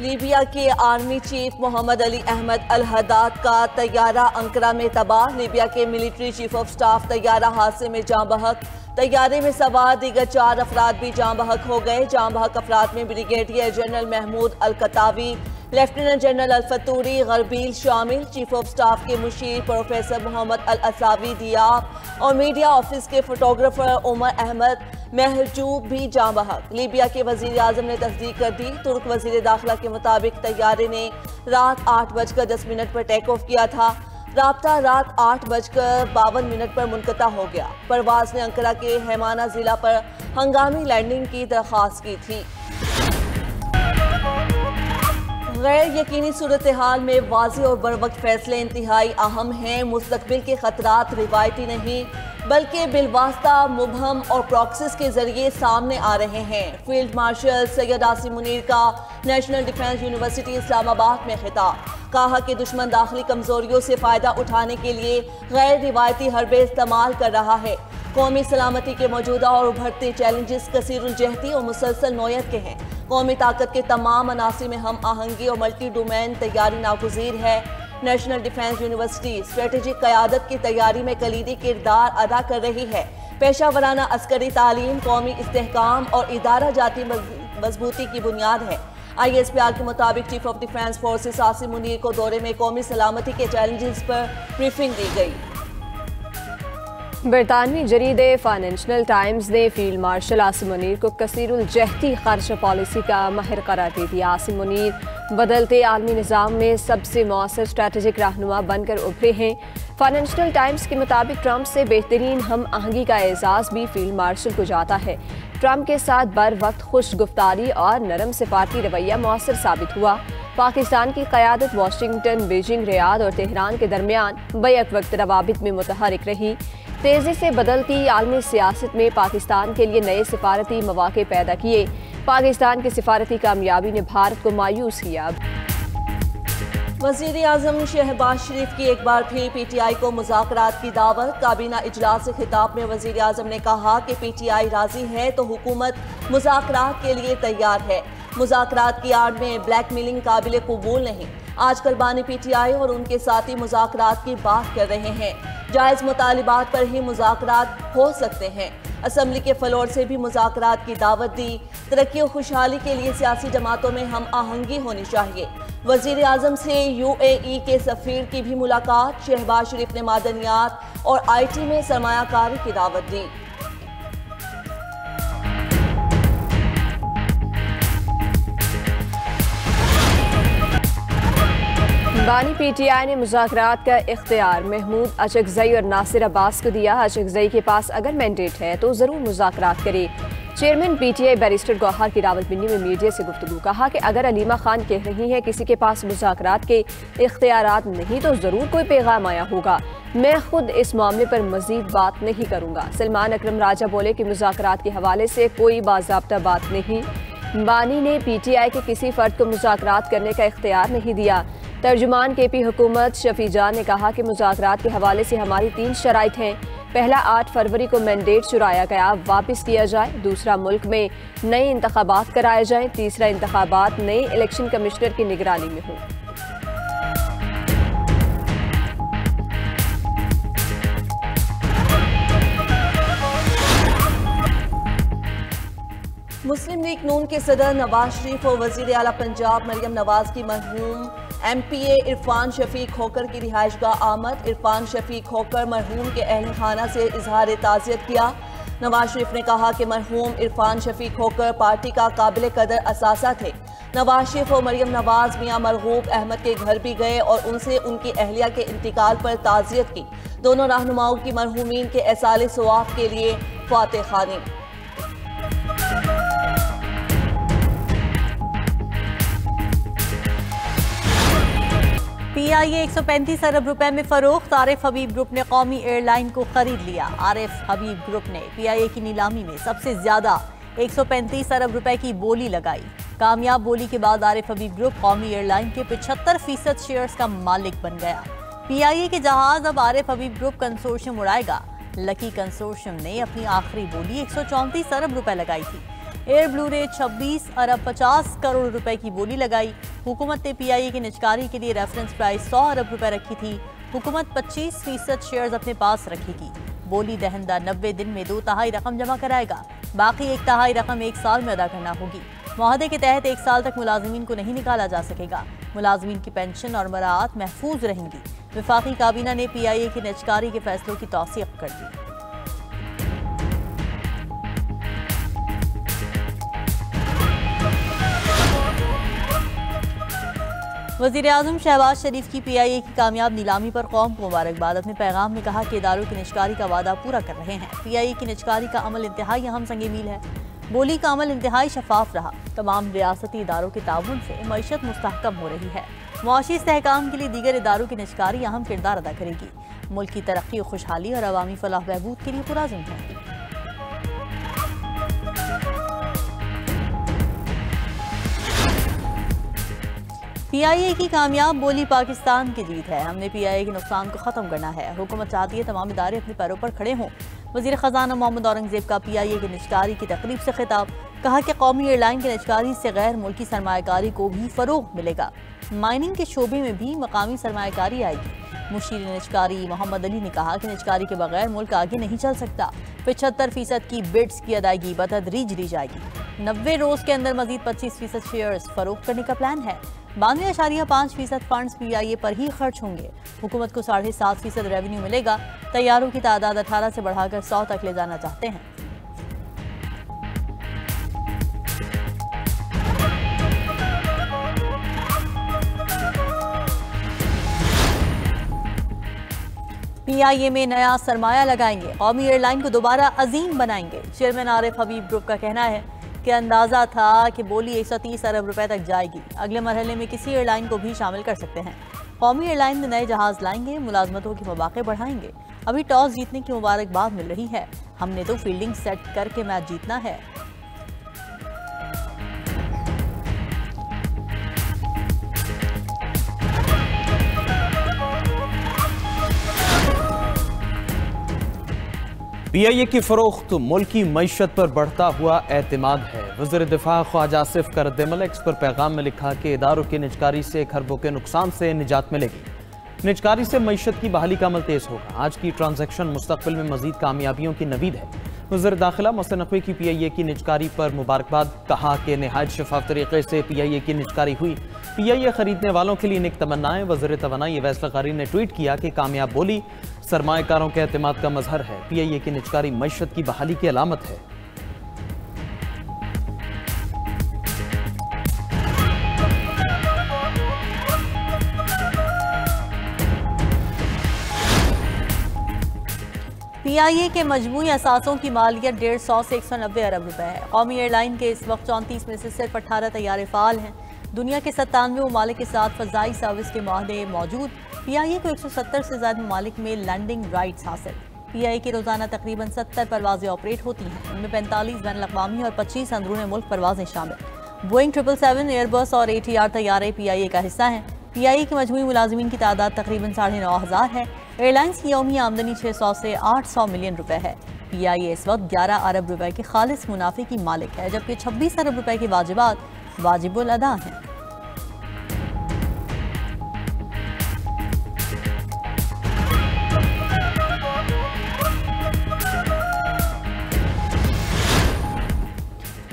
Libya के army chief Mohammad Ali Ahmad अल Haddad का तैयारा अंकरा में तबाह। लीबिया के मिलिट्री चीफ ऑफ स्टाफ तैयारा हादसे में जाँ बहक। तैयारे में सवार दीगर 4 अफराद भी जाँ बहक हो गए। जाँ बहक अफराद में ब्रिगेडियर जनरल महमूद अल कतावी, लेफ्टिनेंट जनरल अल फतूरी गरबील शामिल। चीफ ऑफ स्टाफ के मुशीर प्रोफेसर मोहम्मद अल असावी दियाब और मीडिया ऑफिस के फोटोग्राफर उमर अहमद महजूब भी जाँ बहक। लीबिया के वजीर आजम ने तस्दीक कर दी। तुर्क वजीर दाखिला के मुताबिक तैयारे ने रात 8:10 पर टेक ऑफ किया था। राब्ता रात 8:52 पर मुनक़ता हो गया। परवाज ने अंकरा के हैमाना जिला पर हंगामी लैंडिंग की दरख्वास्त की थी। गैर यकीनी सूरत हाल में वाज़ेह और बरवक्त फैसले इंतहाई अहम हैं। मुस्तकबिल के खतरात रिवायती नहीं बल्कि बिलवास्ता मुबहम और प्रॉक्सिस के जरिए सामने आ रहे हैं। फील्ड मार्शल सैयद आसिम मुनीर का नेशनल डिफेंस यूनिवर्सिटी इस्लामाबाद में खिताब। कहा कि दुश्मन दाखिली कमजोरियों से फायदा उठाने के लिए गैर रिवायती हरबे इस्तेमाल कर रहा है। कौमी सलामती के मौजूदा और उभरते चैलेंजेस कसीरुल जहती और मुसलसल नौयत के हैं। कौमी ताकत के तमाम अनासर में हम आहंगी और मल्टी डोमेन तैयारी नागुज़ीर है। नेशनल डिफेंस यूनिवर्सिटी स्ट्रेटेजिक क़यादत की तैयारी में कलीदी किरदार अदा कर रही है। पेशा वराना अस्करी तालीम कौमी इस्तेहकाम और इदारा जाती मजबूती की बुनियाद है। ISPR के मुताबिक chief of defence forces Asim Munir को दौरे में कौमी सलामती के चैलेंजेस पर ब्रीफिंग दी गई। बरतानवी जरीदे फाइनेंशियल टाइम्स ने फील्ड मार्शल आसिम मुनीर को कसीरुल जहती खर्च पॉलिसी का माहिर करार दे दिया। आसिम मुनीर बदलते आलमी निज़ाम में सबसे मौसर स्ट्रैटेजिक रहनुमा बनकर उभरे हैं। फाइनेंशियल टाइम्स के मुताबिक ट्रंप से बेहतरीन हम आहंगी का एजाज़ भी फील्ड मार्शल को जाता है। ट्रंप के साथ बर वक्त खुश गुफ्तारी और नरम सिफारती रवैया मौसर साबित हुआ। पाकिस्तान की क़यादत वाशिंगटन, बीजिंग, रियाद और तेहरान के दरमियान बैक वक्त रवाबित में मुतहरिक रही। तेज़ी से बदलती आलमी सियासत में पाकिस्तान के लिए नए सिफारती मौक़े पैदा किए। पाकिस्तान की सिफारती कामयाबी ने भारत को मायूस किया। वज़ीर आज़म शहबाज शरीफ की एक बार फिर PTI को मुज़ाकरात की दावत। काबीना इजलास से खिताब में वज़ीर आज़म ने कहा कि PTI राज़ी है तो हुकूमत मुज़ाकरात के लिए तैयार है। मुज़ाकरात की आड़ में ब्लैकमेलिंग काबिल कबूल नहीं। आजकल बानी PTI और उनके साथी मुज़ाकरात की बात कर रहे हैं। जायज़ मुतालिबात पर ही मुज़ाकरात हो सकते हैं। असम्बली के फ्लोर से भी मुज़ाकरात की दावत दी। तरक्की और खुशहाली के लिए सियासी जमातों में हम आहंगी होनी चाहिए। वज़ीर आज़म से UAE के सफ़ीर की भी मुलाकात। शहबाज शरीफ ने मादनियात और IT में सरमायाकारी की दावत दी। बानी PTI ने मुज़ाकरात का इख्तियार महमूद अचकज़ई और नासिर अब्बास को दिया। अचकज़ई के पास अगर मैंडेट है तो ज़रूर मुज़ाकरात करे। चेयरमैन PTI बैरिस्टर गौहर की रावलपिंडी में मीडिया से गुफ्तगू। कहा कि अगर अलीमा खान कह रही है किसी के पास मुज़ाकरात के इख्तियारात नहीं तो ज़रूर कोई पैगाम आया होगा। मैं खुद इस मामले पर मज़ीद बात नहीं करूँगा। सलमान अकरम राजा बोले कि मुज़ाकरात के हवाले से कोई बाज़ाब्ता बात नहीं। बानी ने PTI के किसी फ़र्द को मुज़ाकरात करने का इख्तियार नहीं दिया। तर्जुमान KP हुकूमत शफी जान ने कहा कि मुज़ाकरात के हवाले से हमारी 3 शराइत हैं। पहला 8 फरवरी को मैंडेट चुराया गया वापस किया जाए। दूसरा मुल्क में नए इंतखाबात कराए जाएं। तीसरा इंतखाबात नए इलेक्शन कमिश्नर की निगरानी में हों। मुस्लिम लीग नून के सदर नवाज शरीफ और वज़ीर आला पंजाब मरियम नवाज की मरहूम MPA इरफान शफीक खोकर की रिहाइशगाह आमद। इरफान शफीक खोकर मरहूम के अहल खाना से इजहार ताज़ियत किया। नवाज शरीफ ने कहा कि मरहूम इरफान शफीक खोकर पार्टी का काबिल कदर असासा थे। नवाज शरीफ और मरियम नवाज मियां मरगूब अहमद के घर भी गए और उनसे उनकी अहलिया के इंतकाल पर ताज़ियत की। दोनों रहनुमाओं की मरहूमीन के एसाले सवाब के लिए फातिह खानी। PIA 135 अरब रुपए में फरोख्त। आरिफ हबीब ग्रुप ने कौमी एयरलाइन को खरीद लिया। आरिफ हबीब ग्रुप ने PIA की नीलामी में सबसे ज्यादा 135 अरब रुपए की बोली लगाई। कामयाब बोली के बाद आरिफ हबीब ग्रुप कौमी एयरलाइन के 75% शेयर्स का मालिक बन गया। PIA के जहाज अब आरिफ हबीब ग्रुप कंसोर्शियम उड़ाएगा। लकी कंसोर्शियम ने अपनी आखिरी बोली 134 अरब रुपए लगाई थी। एयर ब्लू ने 26 अरब 50 करोड़ रुपए की बोली लगाई। हुकूमत ने PIA की निजकारी के लिए रेफरेंस प्राइस 100 अरब रुपए रखी थी। हुकूमत 25% शेयर्स अपने पास रखेगी। बोली दहंदा 90 दिन में 2/3 रकम जमा कराएगा। बाकी 1/3 रकम 1 साल में अदा करना होगी। मुआहदे के तहत 1 साल तक मुलाजिमीन को नहीं निकाला जा सकेगा। मुलाजिमीन की पेंशन और मराआत महफूज रहेंगी। वफाकी काबीना ने PIA की निजकारी के फैसलों की तौसीक कर दी। वज़ीर-ए-आज़म शहबाज शरीफ की PIA की कामयाब नीलामी पर कौम को मुबारकबाद। अपने पैगाम में कहा कि इदारों की निजकारी का वादा पूरा कर रहे हैं। PIA की निजकारी का अमल इंतहाई अहम संग मील है। बोली का अमल इंतहाई शफाफ रहा। तमाम रियासती इदारों के ताउन से मईशत मुस्तहकम हो रही है। मुआशी इस्तेहकाम के लिए दीगर इदारों की निजकारी अहम किरदार अदा करेगी। मुल्क की तरक्की, खुशहाली और अवामी फलाह बहबूद के लिए पुराज़िम है। PIA की कामयाब बोली पाकिस्तान की जीत है। हमने PIA के नुकसान को ख़त्म करना है। हुकूमत चाहती है तमाम इदारे अपने पैरों पर खड़े हों। वज़ीर ख़जाना मोहम्मद औरंगज़ेब का PIA की निजकारी की तकरीब से खिताब। कहा कि कौमी एयरलाइन की निजकारी से गैर मुल्की सरमायाकारी को भी फ़रोग़ मिलेगा। माइनिंग के शोबे में भी मकामी सरमायाकारी आएगी। मुशीर निजकारी मोहम्मद अली ने कहा कि निजकारी के बगैर मुल्क आगे नहीं चल सकता। 75% की बिड्स की अदायगी बतदरीज दी जाएगी। 90 रोज़ के अंदर मजीद 25% शेयर्स फरोख्त करने का प्लान है। 92.5% फंड्स PIA पर ही खर्च होंगे। हुकूमत को 7.5% रेवेन्यू मिलेगा। तैयारों की तादाद 18 से बढ़ाकर 100 तक ले जाना चाहते हैं। PIA में नया सरमाया लगाएंगे। कौमी एयरलाइन को दोबारा अजीम बनाएंगे। चेयरमैन आरिफ हबीब ग्रुप का कहना है कि अंदाजा था कि बोली 130 अरब रुपए तक जाएगी। अगले मरहले में किसी एयरलाइन को भी शामिल कर सकते हैं। कौमी एयरलाइन में नए जहाज लाएंगे। मुलाजमतों के मौके बढ़ाएंगे। अभी टॉस जीतने की मुबारकबाद मिल रही है। हमने तो फील्डिंग सेट करके मैच जीतना है। PIA की फरोख्त मुल्की मईशत पर बढ़ता हुआ एतमाद है। वज़ीर दिफा ख्वाजा आसिफ का रद्द-ए-अमल एक्स पर पैगाम में लिखा कि इदारों की निजकारी से खरबों के नुकसान से निजात मिलेगी। निजकारी से मईशत की बहाली का अमल तेज होगा। आज की ट्रांजैक्शन मुस्तकबिल में मजीद कामयाबियों की नवीद है। वज़ीर दाखिला मोहसिन नकवी की PIA की निजकारी पर मुबारकबाद। कहा कि नहायत शफाफ तरीके से PIA की निजकारी हुई। PIA खरीदने वालों के लिए नेक तमन्नाएं। वज़ीर तवानाई अवैस लग़ारी ने ट्वीट किया कि कामयाब बोली सरमाएकारों के एतमाद का मजहर है। PIA की निजकारी मईशत की बहाली की अलामत है। PIA के मजमूई असासों की मालियत 150 से 190 अरब रुपए है। कौमी एयरलाइन के इस वक्त 34 में से सिर्फ 18 तैयारे फाल हैं। दुनिया के 97 ममालिक के साथ फ़ज़ाई सर्विस के माहदे मौजूद। PIA को 170 से ज़्यादा ममालिक में लैंडिंग राइट्स हासिल। PIA की रोज़ाना तकरीबन 70 परवाज़ें ऑपरेट होती हैं। उनमें 45 बैन अक़वामी और 25 अंदरून मुल्क परवाज़ें शामिल। बोइंग 777, एयरबस और ATR तैयारे PIA का हिस्सा हैं। PIA की मजमूई मुलाजिमीन की तादाद तकरीबन 9,500 है। एयरलाइंस की यौमी आमदनी 600 से 800 मिलियन रुपए है। PIA इस वक्त 11 अरब रुपए के खालिस मुनाफे की मालिक है, जबकि 26 अरब रुपए के वाजिबात वाजिबुल अदा हैं।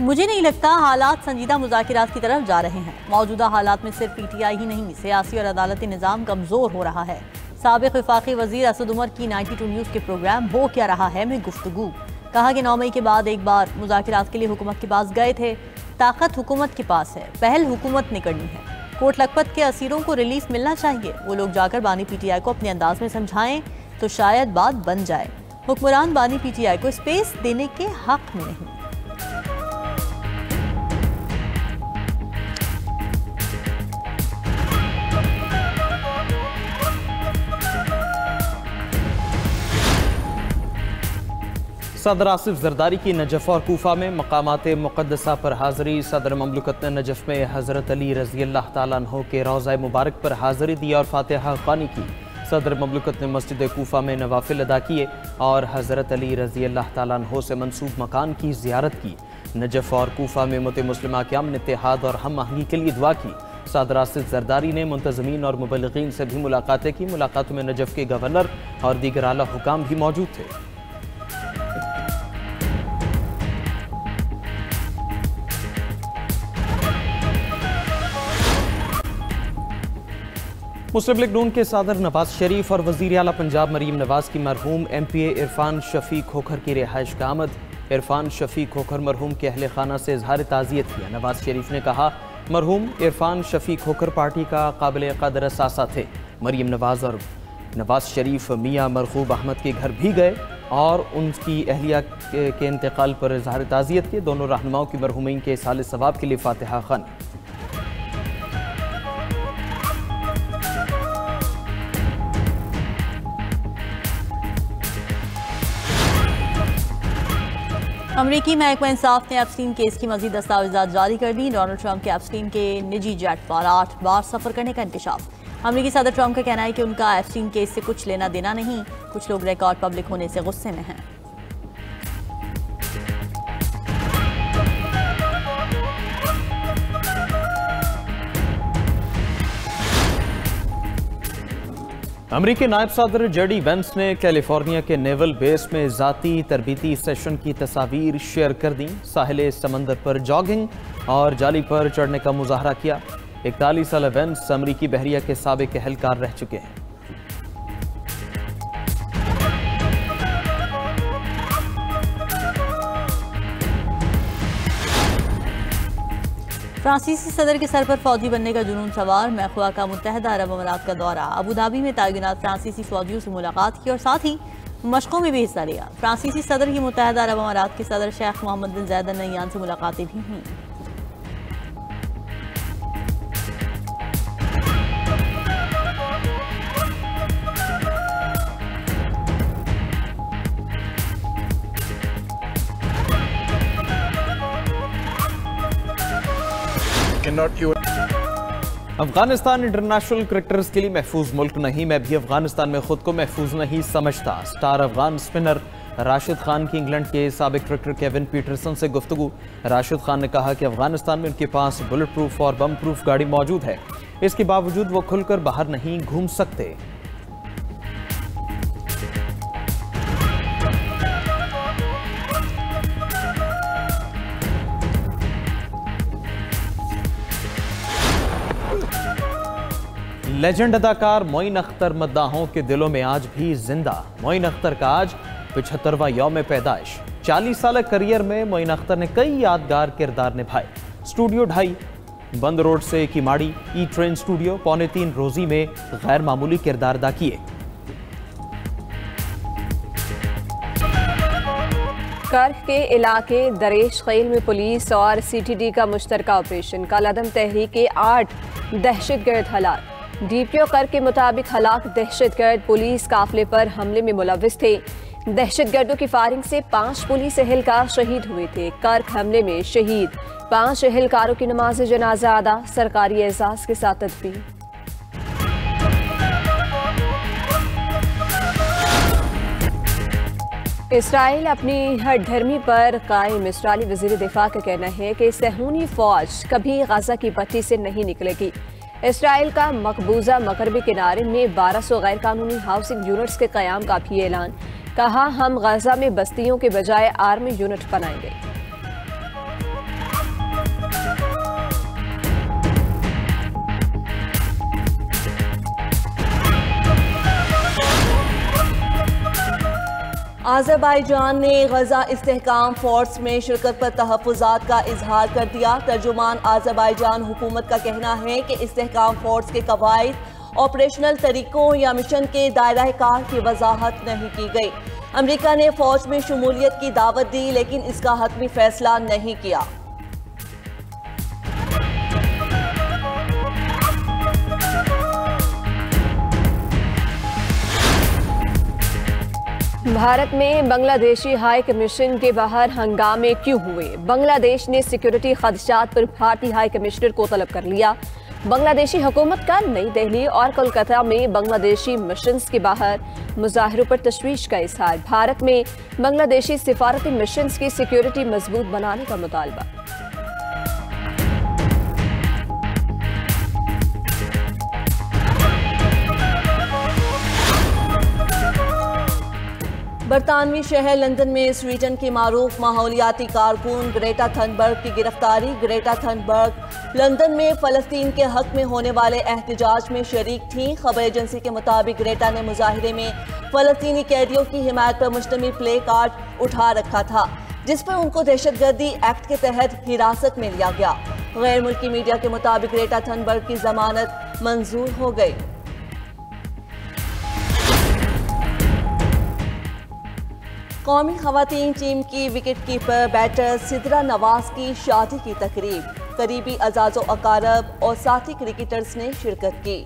मुझे नहीं लगता हालात संजीदा मुज़ाकिरात की तरफ जा रहे हैं। मौजूदा हालात में सिर्फ PTI ही नहीं, सियासी और अदालती निज़ाम कमज़ोर हो रहा है। साबिक़ वफ़ाक़ी वज़ीर असद उमर की 92 न्यूज़ के प्रोग्राम हो क्या रहा है में गुफ्तगू। कहा कि 9 मई के बाद एक बार मुज़ाकिरात के लिए हुकूमत के पास गए थे। ताकत हुकूमत के पास है, पहल हुकूमत ने करनी है। कोट लखपत के असीरों को रिलीफ मिलना चाहिए। वो लोग जाकर बानी PTI को अपने अंदाज में समझाएं तो शायद बात बन जाए। हुक्मरान बानी PTI को स्पेस देने के हक में नहीं। सदर आसिफ जरदारी की नजफ़ और कूफा में मकामात मुक़द्दसा पर हाज़री। सदर ममलकत ने नजफ़ में हज़रत अली रज़ी अल्लाह तआला अन्हु के रोज़ा मुबारक पर हाज़री दी और फातिहा ख़्वानी की। सदर ममलकत ने मस्जिद कूफा में नवाफिल अदा किए और हज़रत अली रज़ी अल्लाह तआला अन्हु से मंसूब मकान की ज़ियारत की। नजफ़ और कूफा में उम्मत मुस्लिमा के अमन, इत्तेहाद और हम आहंगी के लिए दुआ की। सदर आसिफ जरदारी ने मुंतज़मीन और मुबल्लिगीन से भी मुलाकातें की। मुलाकातों में नजफ़ के गवर्नर और दीगर आला हुकाम भी मौजूद थे। मुस्लिम लीग नून के सदर नवाज शरीफ और वज़ीर आला पंजाब मरीम नवाज की मरहूम MPA इरफान शफी खोखर की रिहाइश का आमद। इरफान शफी खोखर मरहूम के अहले खाना से इजहार ताज़ियत किया। नवाज शरीफ ने कहा, मरहूम इरफान शफी खोखर पार्टी का काबिल कदर असासा थे। मरीम नवाज और नवाज शरीफ मियाँ मरगूब अहमद के घर भी गए और उनकी अहलिया के इंतकाल पर इजहार ताज़ियत किए। दोनों रहनुमाओं की मरहूमीन के इसाले सवाब के लिए फातिहा ख़्वानी। अमरीकी महकमा इंसाफ ने एप्स्टीन केस की मजीद दस्तावेजात जारी कर दी। डोनाल्ड ट्रंप के एप्स्टीन के निजी जेट पर 8 बार सफर करने का इंकशाफ। अमरीकी सदर ट्रंप का कहना है कि उनका एप्स्टीन केस से कुछ लेना देना नहीं। कुछ लोग रिकॉर्ड पब्लिक होने से गुस्से में हैं। अमरीकी नायब सदर जेडी वेंस ने कैलिफोर्निया के नेवल बेस में ज़ाती तरबीती सेशन की तस्वीर शेयर कर दी। साहिल समंदर पर जॉगिंग और जाली पर चढ़ने का मुजाहरा किया। 41 साल वेंस अमरीकी बहरिया के साबिक एहलकार रह चुके हैं। फ्रांसीसी सदर के सर पर फौजी बनने का जुनून सवार। मैख्वा का मुत्तहदा अरब अमारात का दौरा। अबू धाबी में तैनात फ्रांसीसी फौजियों से मुलाकात की और साथ ही मशकों में भी हिस्सा लिया। फ्रांसीसी सदर की मुत्तहदा अरब अमारात के सदर शेख मोहम्मद बिन जायद अल नह्यान से मुलाकातें भी हुई। अफगानिस्तान इंटरनेशनल क्रिकेटर्स के लिए महफूज मुल्क नहीं। मैं भी अफगानिस्तान में खुद को महफूज नहीं समझता। स्टार अफगान स्पिनर राशिद खान की इंग्लैंड के साबिक क्रिकेटर केविन पीटरसन से गुफ्तगू। राशिद खान ने कहा कि अफगानिस्तान में उनके पास बुलेट प्रूफ और बम प्रूफ गाड़ी मौजूद है। इसके बावजूद वो खुलकर बाहर नहीं घूम सकते। लेजेंड अदाकार मोइन अख्तर मद्दाहों के दिलों में आज भी जिंदा। मोइन अख्तर का आज 75वां यौम पैदाइश। 40 साल करियर में मोइन अख्तर ने कई यादगार किरदार निभाए। स्टूडियो 2.5, बंद रोड से किमाड़ी, ई ट्रेन स्टूडियो, 2.25 रोजी में गैर मामूली किरदार अदा किए। कर्क के इलाके दरेश खेल में पुलिस और CTD का मुश्तरका ऑपरेशन। कालादम तहरीक के 8 दहशतगर्द हलाक। DPO कर्क के मुताबिक हलाक दहशतगर्द पुलिस काफिले पर हमले में मुलव्विस थे। दहशतगर्दों की फायरिंग से 5 पुलिस एहलकार शहीद हुए थे। कर्क हमले में शहीद 5 एहलकारों की नमाज जनाजा अदा। सरकारी एजाज के साथ तदफीन। इसराइल अपनी हठधर्मी पर कायम। इसराइली वज़ीर दिफा का कहना है कि सहूनी फौज कभी गजा की पट्टी से नहीं निकलेगी। इसराइल का मकबूजा मगरबी किनारे में 1200 गैर कानूनी हाउसिंग यूनिट्स के क़याम का भी ऐलान। कहा, हम गजा में बस्तियों के बजाय आर्मी यूनिट बनाएंगे। आज़रबाईजान ने गजा इस्तेहकाम फोर्स में शिरकत पर तहफ़्फ़ुज़ात का इजहार कर दिया। तर्जुमान आज़रबाईजान हुकूमत का कहना है कि इस्तेहकाम फोर्स के कवायद, ऑपरेशनल तरीकों या मिशन के दायरा कार की वजाहत नहीं की गई। अमरीका ने फौज में शमूलियत की दावत दी लेकिन इसका हतमी फैसला नहीं किया। भारत में बांग्लादेशी हाई कमीशन के बाहर हंगामे क्यों हुए? बांग्लादेश ने सिक्योरिटी खदशात पर भारतीय हाई कमिश्नर को तलब कर लिया। बांग्लादेशी हुकूमत का नई दिल्ली और कोलकाता में बांग्लादेशी मिशंस के बाहर मुजाहिरों पर तशवीश का इजहार। भारत में बांग्लादेशी सिफारती मिशंस की सिक्योरिटी मजबूत बनाने का मुतालबा। बरतानवी शहर लंदन में स्वीडन की मारूफ माहौलियाती कारकुन ग्रेटा थनबर्ग की गिरफ्तारी। ग्रेटा थनबर्ग लंदन में फ़लस्तीन के हक में होने वाले एहतजाज में शरीक थीं। खबर एजेंसी के मुताबिक ग्रेटा ने मुजाहिरे में फ़लस्तीनी कैदियों की हिमायत पर मुश्तमिल प्ले कार्ड उठा रखा था, जिस पर उनको दहशतगर्दी एक्ट के तहत हिरासत में लिया गया। गैर मुल्की मीडिया के मुताबिक ग्रेटा थनबर्ग की जमानत मंजूर हो गई। कौमी खवातीन टीम की wicket keeper batter Sidra Nawaz की शादी की तकरीब, करीबी अज़ाज़ो अकारब और साथी क्रिकेटर्स ने शिरकत की।